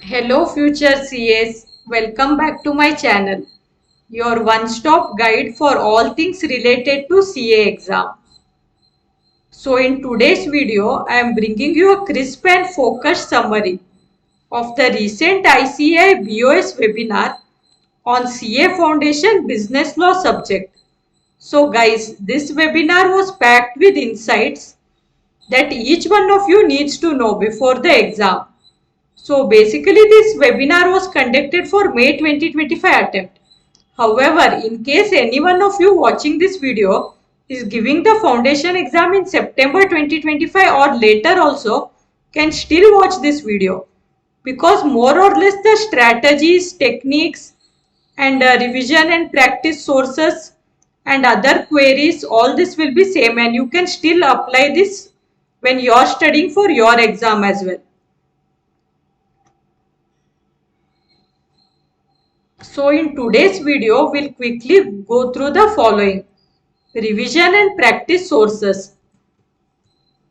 Hello future CAs, welcome back to my channel, your one-stop guide for all things related to CA exam. So in today's video, I am bringing you a crisp and focused summary of the recent ICAI BOS webinar on CA Foundation Business Law subject. So guys, this webinar was packed with insights that each one of you needs to know before the exam. So basically this webinar was conducted for May 2025 attempt. However, in case any one of you watching this video is giving the foundation exam in September 2025 or later also, can still watch this video because more or less the strategies, techniques and revision and practice sources and other queries, all this will be same and you can still apply this when you are studying for your exam as well. So in today's video, we'll quickly go through the following: revision and practice sources.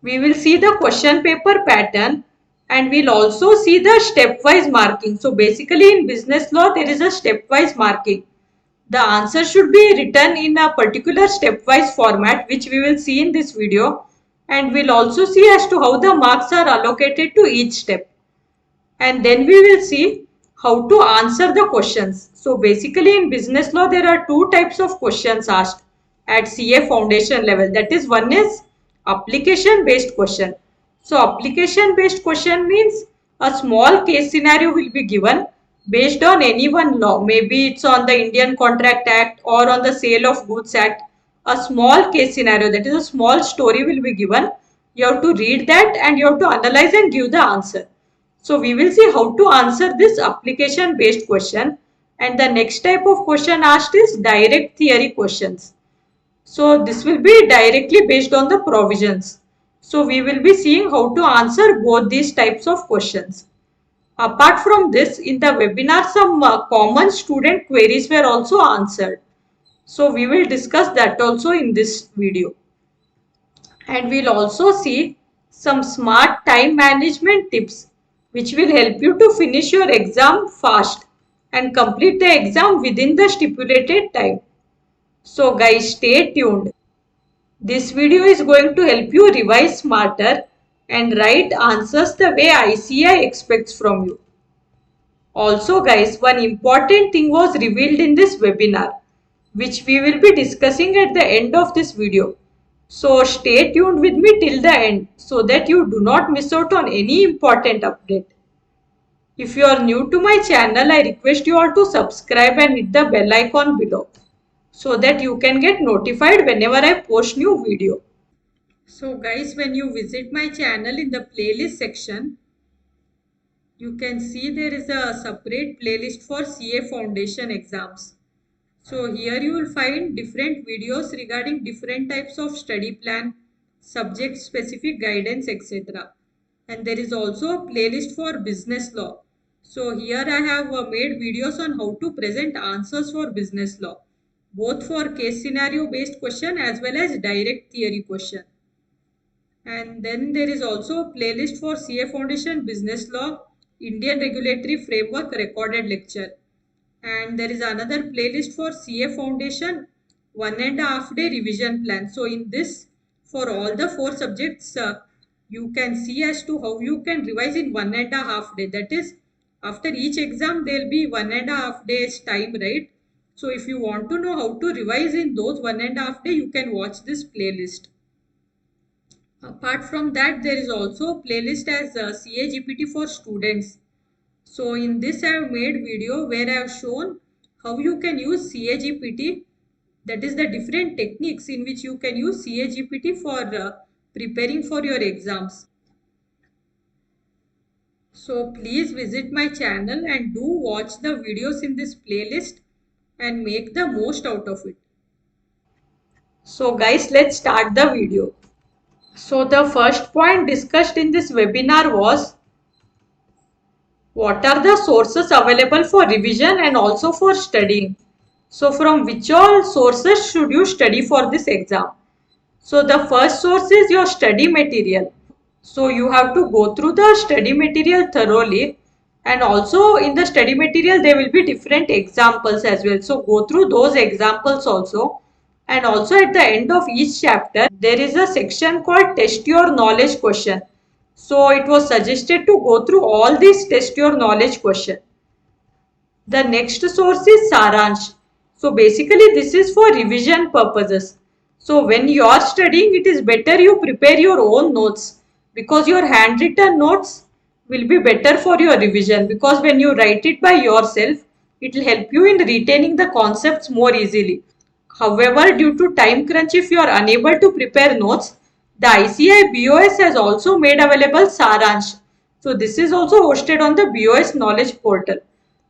We will see the question paper pattern and we'll also see the stepwise marking. So basically in business law, there is a stepwise marking. The answer should be written in a particular stepwise format, which we will see in this video. And we'll also see as to how the marks are allocated to each step. And then we will see how to answer the questions. So basically in business law there are two types of questions asked at CA foundation level. That is, one is application based question. So application based question means a small case scenario will be given based on any one law. Maybe it's on the Indian Contract Act or on the Sale of Goods Act. A small case scenario, that is a small story, will be given. You have to read that and you have to analyze and give the answer. So we will see how to answer this application based question, and the next type of question asked is direct theory questions. So this will be directly based on the provisions. So we will be seeing how to answer both these types of questions. Apart from this, in the webinar some common student queries were also answered. So we will discuss that also in this video. And we'll also see some smart time management tips which will help you to finish your exam fast and complete the exam within the stipulated time. So guys, stay tuned. This video is going to help you revise smarter and write answers the way ICAI expects from you. Also guys, one important thing was revealed in this webinar, which we will be discussing at the end of this video. So stay tuned with me till the end so that you do not miss out on any important update. If you are new to my channel, I request you all to subscribe and hit the bell icon below so that you can get notified whenever I post new video. So guys, when you visit my channel, in the playlist section, you can see there is a separate playlist for CA Foundation exams. So here you will find different videos regarding different types of study plan, subject specific guidance, etc. And there is also a playlist for business law. So here I have made videos on how to present answers for business law, both for case scenario based question as well as direct theory question. And then there is also a playlist for CA Foundation Business Law, Indian Regulatory Framework recorded lecture. And there is another playlist for CA Foundation 1.5 day revision plan. So in this, for all the 4 subjects, you can see as to how you can revise in 1.5 day. That is, after each exam there will be 1.5 days time, right? So if you want to know how to revise in those 1.5 day, you can watch this playlist. Apart from that, there is also a playlist as CA GPT for students. So in this I have made video where I have shown how you can use CA GPT, that is the different techniques in which you can use CA GPT for preparing for your exams. So please visit my channel and do watch the videos in this playlist and make the most out of it. So guys, let's start the video. So the first point discussed in this webinar was what are the sources available for revision and also for studying. So from which all sources should you study for this exam? So the first source is your study material. So you have to go through the study material thoroughly And also in the study material there will be different examples as well. So go through those examples also. And also at the end of each chapter there is a section called test your knowledge question. So it was suggested to go through all these test your knowledge question. The next source is Saransh. So basically this is for revision purposes. So when you are studying, it is better you prepare your own notes, because your handwritten notes will be better for your revision, because when you write it by yourself, it will help you in retaining the concepts more easily. However, due to time crunch, if you are unable to prepare notes, the ICAI BOS has also made available Saransh. So this is also hosted on the BOS knowledge portal.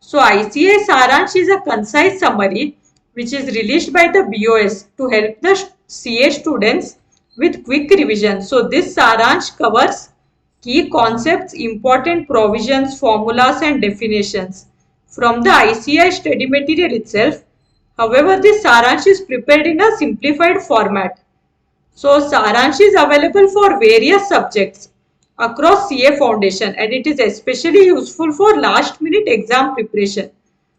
So ICAI Saransh is a concise summary which is released by the BOS to help the CA students with quick revision. So this Saransh covers key concepts, important provisions, formulas and definitions from the ICAI study material itself. However, this Saransh is prepared in a simplified format. So Saransh is available for various subjects across CA Foundation, and it is especially useful for last minute exam preparation.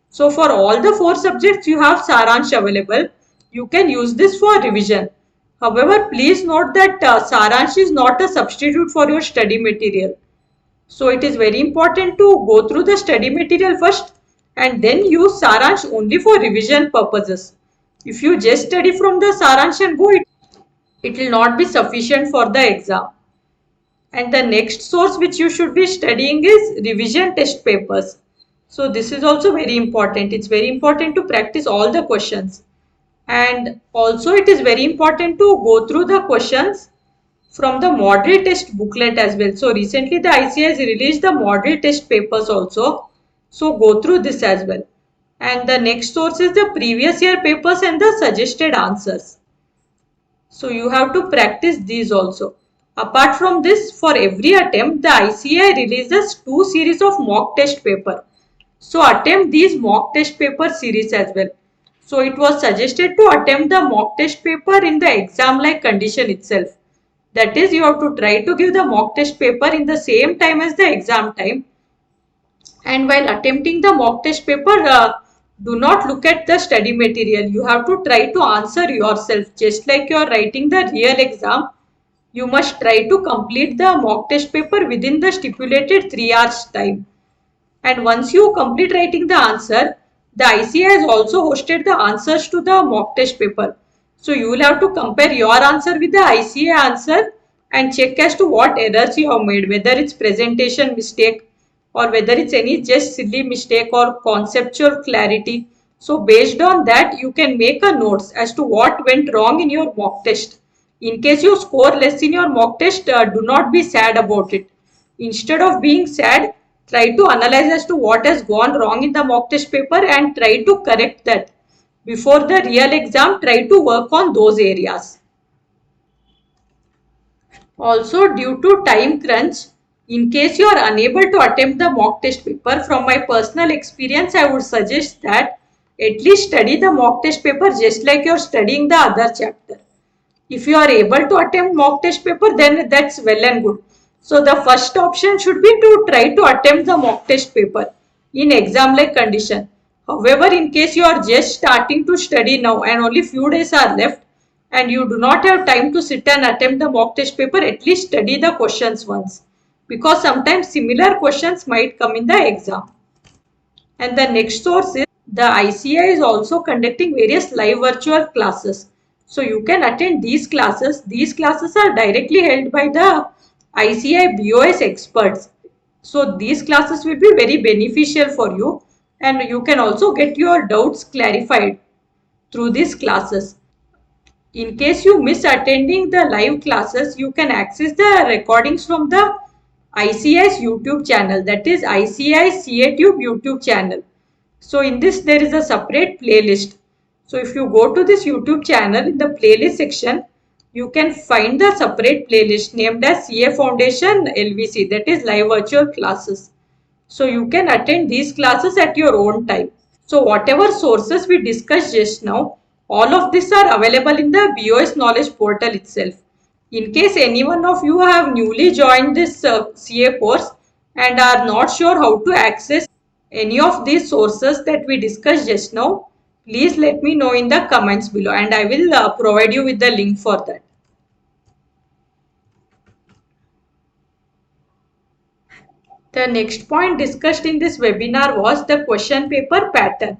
So for all the 4 subjects you have Saransh available. You can use this for revision. However, please note that Saransh is not a substitute for your study material. So it is very important to go through the study material first and then use Saransh only for revision purposes. If you just study from the Saransh and go, it will not be sufficient for the exam. And the next source which you should be studying is revision test papers. So this is also very important. It's very important to practice all the questions. And also it is very important to go through the questions from the model test booklet as well. So recently the ICAI has released the model test papers also. So go through this as well. And the next source is the previous year papers and the suggested answers. So you have to practice these also. Apart from this, for every attempt, the ICAI releases 2 series of mock test paper. So attempt these mock test paper series as well. So it was suggested to attempt the mock test paper in the exam like condition itself. That is, you have to try to give the mock test paper in the same time as the exam time. And while attempting the mock test paper, do not look at the study material. You have to try to answer yourself. Just like you are writing the real exam, you must try to complete the mock test paper within the stipulated 3 hours time. And once you complete writing the answer, the ICAI has also hosted the answers to the mock test paper. So you will have to compare your answer with the ICAI answer and check as to what errors you have made, whether it's presentation mistake or whether it's any just silly mistake or conceptual clarity. So based on that, you can make a notes as to what went wrong in your mock test. In case you score less in your mock test, do not be sad about it. Instead of being sad, try to analyze as to what has gone wrong in the mock test paper and try to correct that. Before the real exam, try to work on those areas. Also, due to time crunch, in case you are unable to attempt the mock test paper, from my personal experience, I would suggest that at least study the mock test paper just like you are studying the other chapter. If you are able to attempt mock test paper, then that's well and good. So the first option should be to try to attempt the mock test paper in exam like condition. However, in case you are just starting to study now and only few days are left and you do not have time to sit and attempt the mock test paper, at least study the questions once, because sometimes similar questions might come in the exam. And the next source is the ICAI is also conducting various live virtual classes. So you can attend these classes. These classes are directly held by the ICAI BOS experts. So these classes will be very beneficial for you, and you can also get your doubts clarified through these classes. In case you miss attending the live classes, you can access the recordings from the ICAI's YouTube channel, that is ICAI CATube YouTube channel. So in this there is a separate playlist. So if you go to this YouTube channel, in the playlist section, you can find the separate playlist named as CA Foundation LVC, that is live virtual classes. So you can attend these classes at your own time. So whatever sources we discussed just now, all of these are available in the BOS knowledge portal itself. In case any one of you have newly joined this CA course, and are not sure how to access any of these sources that we discussed just now, please let me know in the comments below and I will provide you with the link for that. The next point discussed in this webinar was the question paper pattern.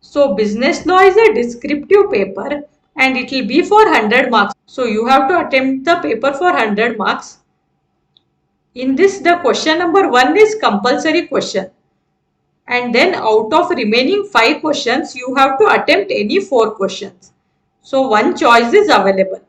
So business law is a descriptive paper and it will be for 100 marks. So you have to attempt the paper for 100 marks. In this, the question number 1 is compulsory question. And then out of remaining 5 questions, you have to attempt any 4 questions. So one choice is available.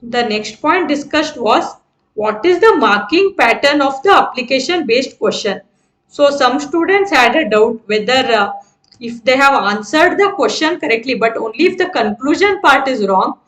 The next point discussed was what is the marking pattern of the application based question. So some students had a doubt whether if they have answered the question correctly but only if the conclusion part is wrong,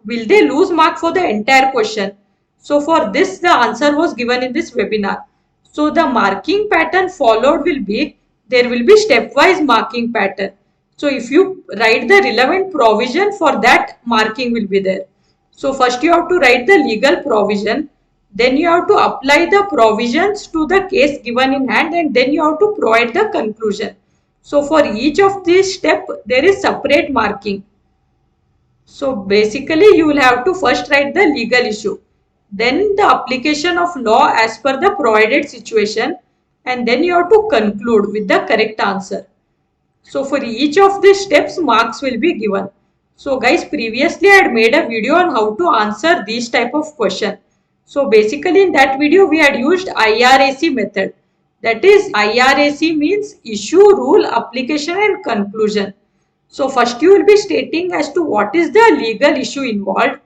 will they lose mark for the entire question. So for this the answer was given in this webinar. So the marking pattern followed will be, there will be stepwise marking pattern. So if you write the relevant provision, for that marking will be there. So first you have to write the legal provision, then you have to apply the provisions to the case given in hand, and then you have to provide the conclusion. So for each of these steps there is separate marking. So basically you will have to first write the legal issue, then the application of law as per the provided situation, and then you have to conclude with the correct answer. So for each of these steps marks will be given. So guys, previously I had made a video on how to answer these type of question. So basically in that video we had used IRAC method. That is, IRAC means issue, rule, application and conclusion. So first you will be stating as to what is the legal issue involved.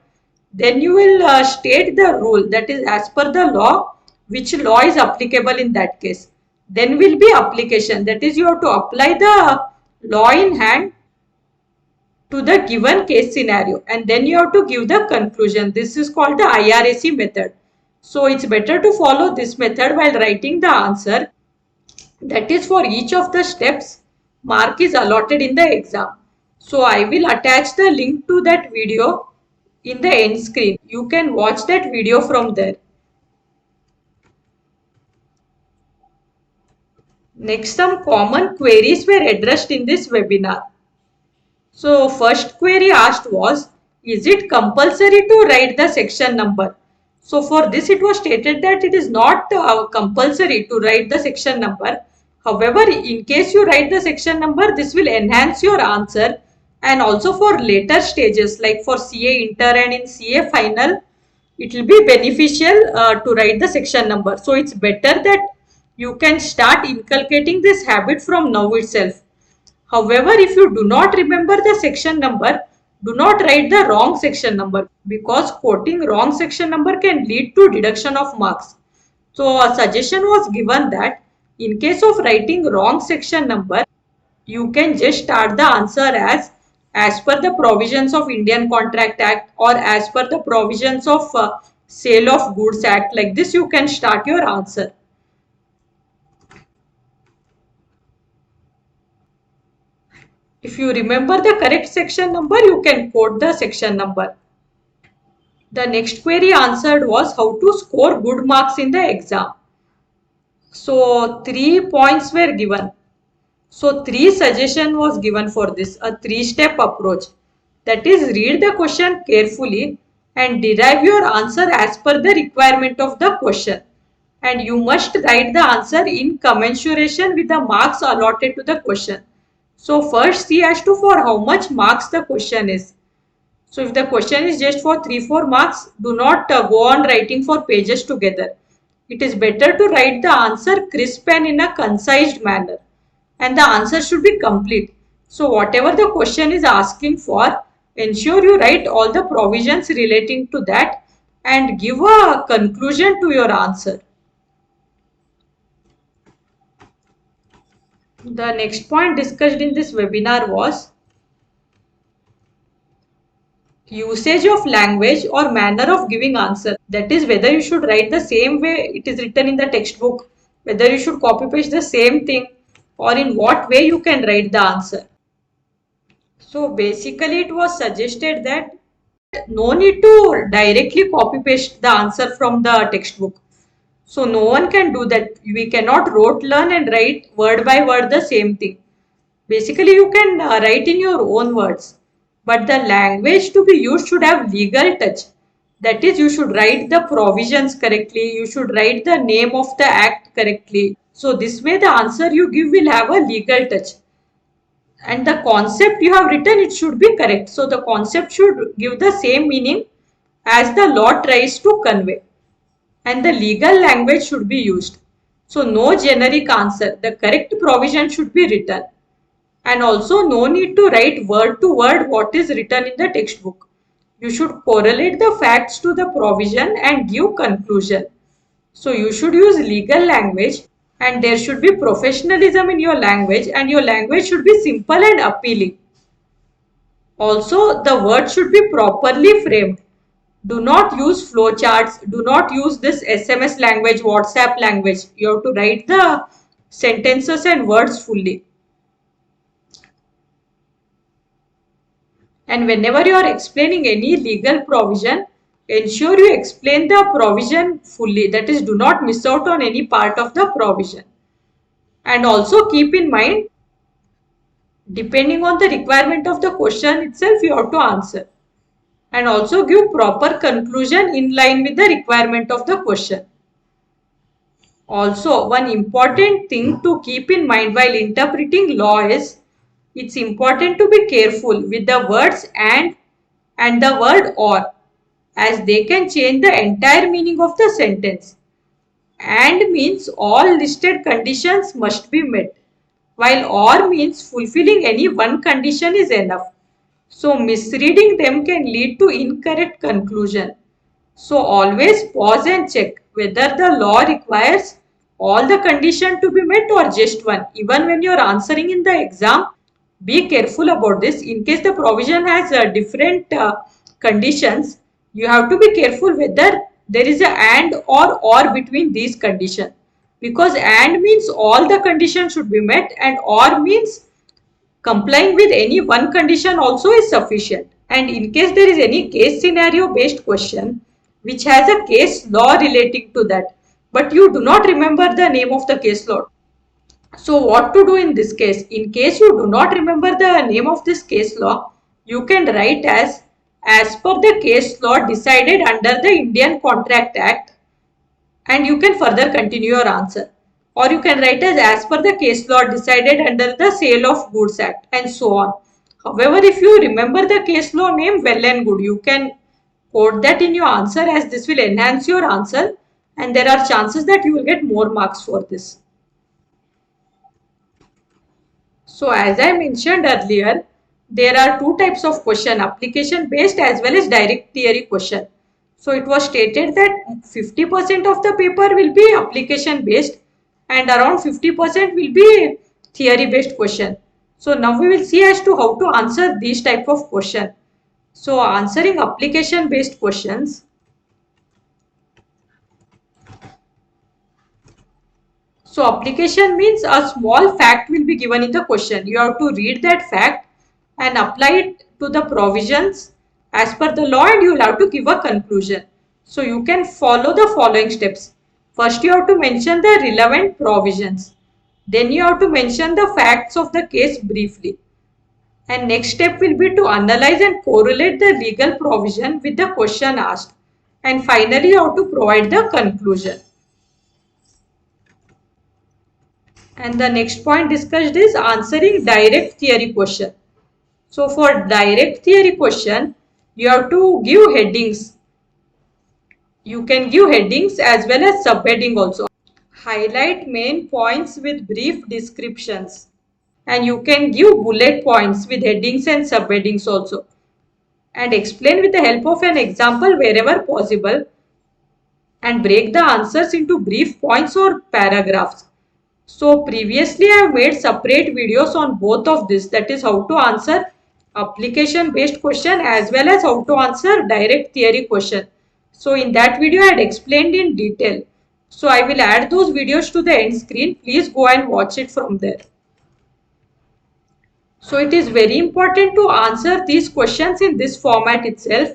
Then you will state the rule, that is as per the law, which law is applicable in that case. Then will be application, that is you have to apply the law in hand to the given case scenario, and then you have to give the conclusion. This is called the IRAC method. So it's better to follow this method while writing the answer. That is, for each of the steps mark is allotted in the exam. So I will attach the link to that video in the end screen. You can watch that video from there. Next, some common queries were addressed in this webinar. So first query asked was, is it compulsory to write the section number? So for this it was stated that it is not compulsory to write the section number. However, in case you write the section number, this will enhance your answer, and also for later stages like for CA inter and in CA final, it will be beneficial to write the section number. So it's better that you can start inculcating this habit from now itself. However, if you do not remember the section number, do not write the wrong section number, because quoting wrong section number can lead to deduction of marks. So a suggestion was given that in case of writing wrong section number, you can just start the answer as per the provisions of Indian Contract Act or as per the provisions of Sale of Goods Act. Like this you can start your answer. If you remember the correct section number, you can quote the section number. The next query answered was how to score good marks in the exam. So 3 points were given. So 3 suggestion was given for this, a 3-step approach. That is, read the question carefully and derive your answer as per the requirement of the question. And you must write the answer in commensuration with the marks allotted to the question. So first see as to for how much marks the question is. So if the question is just for 3-4 marks, do not go on writing for pages together. It is better to write the answer crisp and in a concise manner. And the answer should be complete. So whatever the question is asking for, ensure you write all the provisions relating to that and give a conclusion to your answer. The next point discussed in this webinar was usage of language or manner of giving answer. That is, whether you should write the same way it is written in the textbook, whether you should copy paste the same thing, or in what way you can write the answer. So basically it was suggested that no need to directly copy paste the answer from the textbook. So no one can do that. We cannot rote learn and write word by word the same thing. Basically, you can write in your own words, but the language to be used should have legal touch. That is, you should write the provisions correctly, you should write the name of the act correctly. So this way the answer you give will have a legal touch. And the concept you have written, it should be correct. So the concept should give the same meaning as the law tries to convey. And the legal language should be used. So no generic answer. The correct provision should be written. And also no need to write word to word what is written in the textbook. You should correlate the facts to the provision and give conclusion. So you should use legal language and there should be professionalism in your language and your language should be simple and appealing. Also, the word should be properly framed. Do not use flowcharts. Do not use this SMS language, WhatsApp language. You have to write the sentences and words fully. And whenever you are explaining any legal provision, ensure you explain the provision fully. That is, do not miss out on any part of the provision. And also keep in mind, depending on the requirement of the question itself, you have to answer. And also give proper conclusion in line with the requirement of the question. Also, one important thing to keep in mind while interpreting law is, it's important to be careful with the words and the word or, as they can change the entire meaning of the sentence. And means all listed conditions must be met, while or means fulfilling any one condition is enough. So misreading them can lead to incorrect conclusion. So always pause and check whether the law requires all the conditions to be met or just one. Even when you are answering in the exam, be careful about this. In case the provision has different conditions, you have to be careful whether there is a and or between these conditions. Because and means all the conditions should be met and or means complying with any one condition also is sufficient. And in case there is any case scenario based question which has a case law relating to that, but you do not remember the name of the case law. So what to do in this case? In case you do not remember the name of this case law, you can write as per the case law decided under the Indian Contract Act, and you can further continue your answer. Or you can write as per the case law decided under the Sale of Goods Act, and so on. However, if you remember the case law name, well and good, you can quote that in your answer, as this will enhance your answer and there are chances that you will get more marks for this. So as I mentioned earlier, there are two types of question, application based as well as direct theory question. So it was stated that 50% of the paper will be application based and around 50% will be theory based question. So now we will see as to how to answer these type of question. So answering application based questions, so application means a small fact will be given in the question. You have to read that fact and apply it to the provisions as per the law and you will have to give a conclusion. So you can follow the following steps. First you have to mention the relevant provisions. Then you have to mention the facts of the case briefly. And next step will be to analyze and correlate the legal provision with the question asked. And finally you have to provide the conclusion. And the next point discussed is answering direct theory question. So for direct theory question, you have to give headings. You can give headings as well as subheading also. Highlight main points with brief descriptions. And you can give bullet points with headings and subheadings also. And explain with the help of an example wherever possible. And break the answers into brief points or paragraphs. So previously I have made separate videos on both of this, that is how to answer application based question as well as how to answer direct theory question. So in that video I had explained in detail. So I will add those videos to the end screen. Please go and watch it from there. So it is very important to answer these questions in this format itself.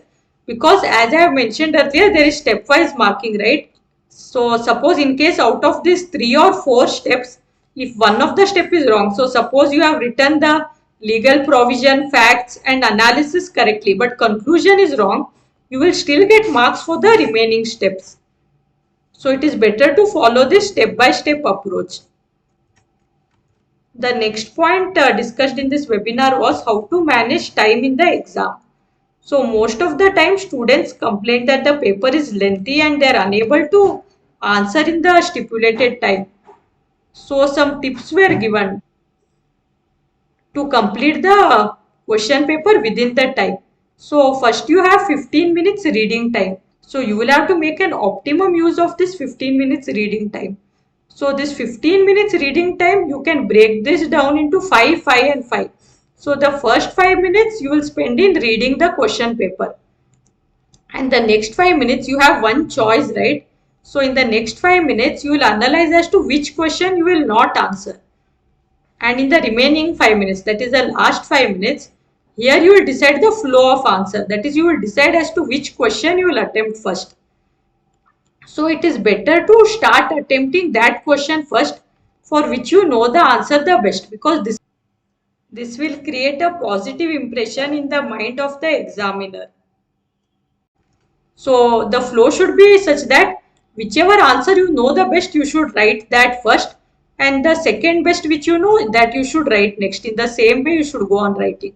because as I have mentioned earlier, there is stepwise marking, right? So suppose in case out of these 3 or 4 steps, if one of the step is wrong, so suppose you have written the legal provision, facts and analysis correctly, but conclusion is wrong, you will still get marks for the remaining steps. So it is better to follow this step-by-step approach. The next point discussed in this webinar was how to manage time in the exam. So most of the time students complain that the paper is lengthy and they are unable to answer in the stipulated time. So some tips were given to complete the question paper within the time. So first you have 15 minutes reading time. So you will have to make an optimum use of this 15 minutes reading time. So this 15 minutes reading time, you can break this down into 5, 5 and 5. So the first 5 minutes you will spend in reading the question paper. And the next 5 minutes you have one choice, right? So in the next 5 minutes you will analyze as to which question you will not answer. And in the remaining 5 minutes, that is the last 5 minutes, here you will decide the flow of answer. That is, you will decide as to which question you will attempt first. So it is better to start attempting that question first for which you know the answer the best, because this will create a positive impression in the mind of the examiner. So the flow should be such that whichever answer you know the best, you should write that first, and the second best which you know, that you should write next. In the same way you should go on writing.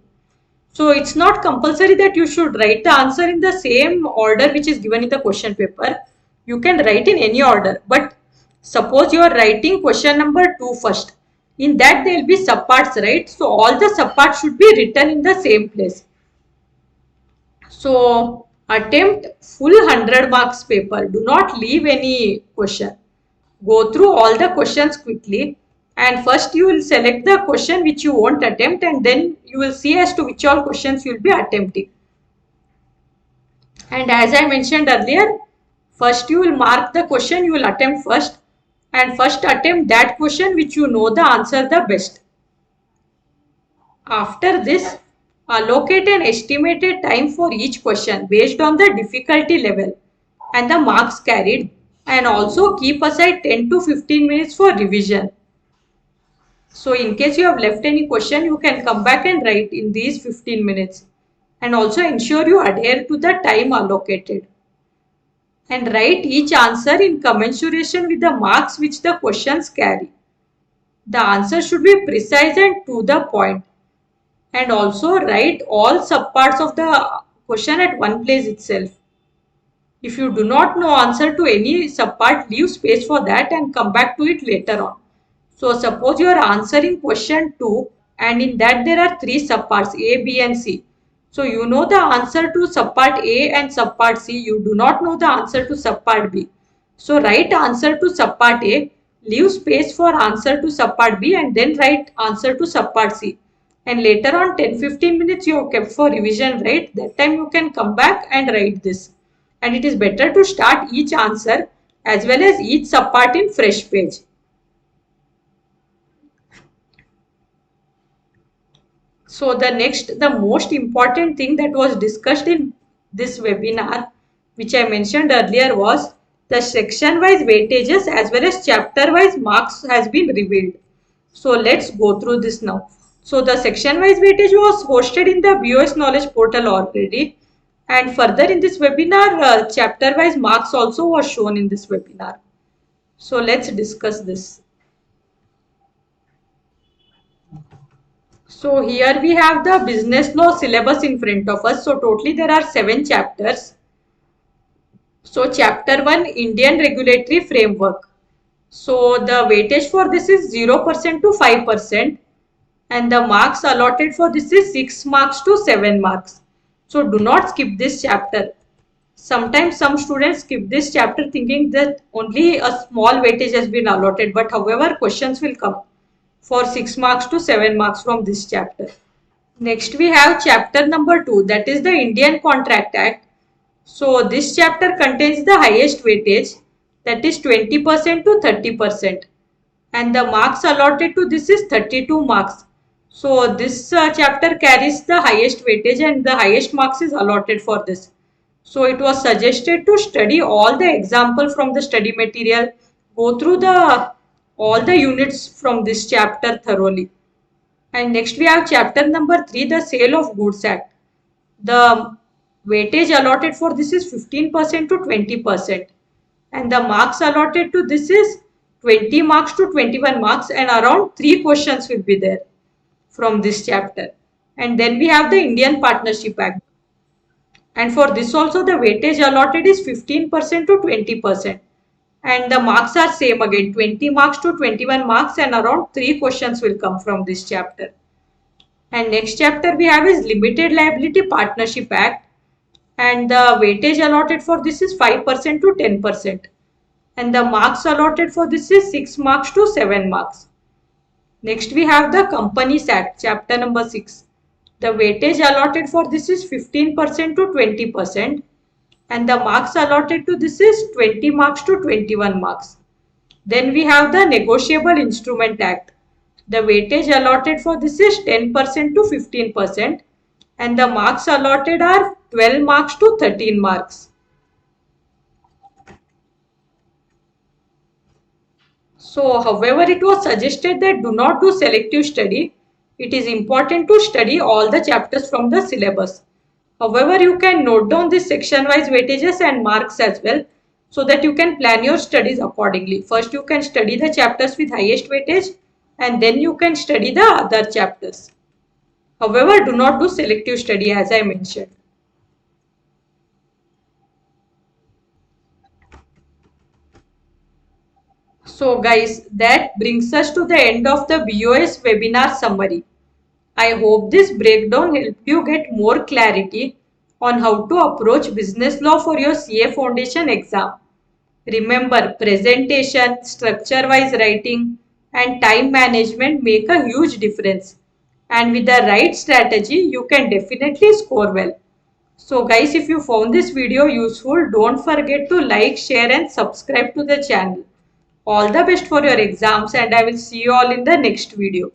So it's not compulsory that you should write the answer in the same order which is given in the question paper. You can write in any order, but suppose you are writing question number 2 first. In that there will be subparts, right? So all the subparts should be written in the same place. So attempt full 100 marks paper. Do not leave any question. Go through all the questions quickly, and first you will select the question which you won't attempt, and then you will see as to which all questions you will be attempting. And as I mentioned earlier, first you will mark the question you will attempt first, and first attempt that question which you know the answer the best. After this, allocate an estimated time for each question based on the difficulty level and the marks carried, and also keep aside 10 to 15 minutes for revision. So in case you have left any question, you can come back and write in these 15 minutes. And also ensure you adhere to the time allocated. And write each answer in commensuration with the marks which the questions carry. The answer should be precise and to the point. And also write all subparts of the question at one place itself. If you do not know answer to any subpart, leave space for that and come back to it later on. So suppose you are answering question 2 and in that there are 3 subparts A, B and C. So you know the answer to subpart A and subpart C. You do not know the answer to subpart B. So write answer to subpart A, leave space for answer to subpart B and then write answer to subpart C. And later on 10-15 minutes you have kept for revision, right? That time you can come back and write this. And it is better to start each answer as well as each subpart in fresh page. So the most important thing that was discussed in this webinar, which I mentioned earlier, was the section-wise weightages as well as chapter-wise marks has been revealed. So let's go through this now. So the section-wise weightage was hosted in the BOS Knowledge portal already. And further in this webinar, chapter-wise marks also was shown in this webinar. So let's discuss this. So here we have the business law syllabus in front of us. So totally there are 7 chapters. So chapter 1, Indian Regulatory Framework. So the weightage for this is 0% to 5%. And the marks allotted for this is 6 marks to 7 marks. So do not skip this chapter. Sometimes some students skip this chapter thinking that only a small weightage has been allotted. But however, questions will come for 6 marks to 7 marks from this chapter. Next we have chapter number 2, that is the Indian Contract Act. So this chapter contains the highest weightage, that is 20% to 30%. And the marks allotted to this is 32 marks. So this chapter carries the highest weightage and the highest marks is allotted for this. So it was suggested to study all the example from the study material, go through the all the units from this chapter thoroughly. And next we have chapter number 3, the Sale of Goods Act. The weightage allotted for this is 15% to 20%. And the marks allotted to this is 20 marks to 21 marks, and around 3 questions will be there from this chapter. And then we have the Indian Partnership Act. And for this also the weightage allotted is 15% to 20. And the marks are same again, 20 marks to 21 marks, and around 3 questions will come from this chapter. And next chapter we have is Limited Liability Partnership Act, and the weightage allotted for this is 5% to 10%. And the marks allotted for this is 6 marks to 7 marks. Next we have the Companies Act, chapter number 6. The weightage allotted for this is 15% to 20, and the marks allotted to this is 20 marks to 21 marks. Then we have the Negotiable Instrument Act. The weightage allotted for this is 10% to 15%, and the marks allotted are 12 marks to 13 marks. So, however, it was suggested that do not do selective study. It is important to study all the chapters from the syllabus. However, you can note down this section-wise weightages and marks as well, so that you can plan your studies accordingly. First, you can study the chapters with highest weightage, and then you can study the other chapters. However, do not do selective study as I mentioned. So guys, that brings us to the end of the BOS webinar summary. I hope this breakdown helped you get more clarity on how to approach business law for your CA Foundation exam. Remember, presentation, structure-wise writing, and time management make a huge difference. And with the right strategy, you can definitely score well. So guys, if you found this video useful, don't forget to like, share and subscribe to the channel. All the best for your exams, and I will see you all in the next video.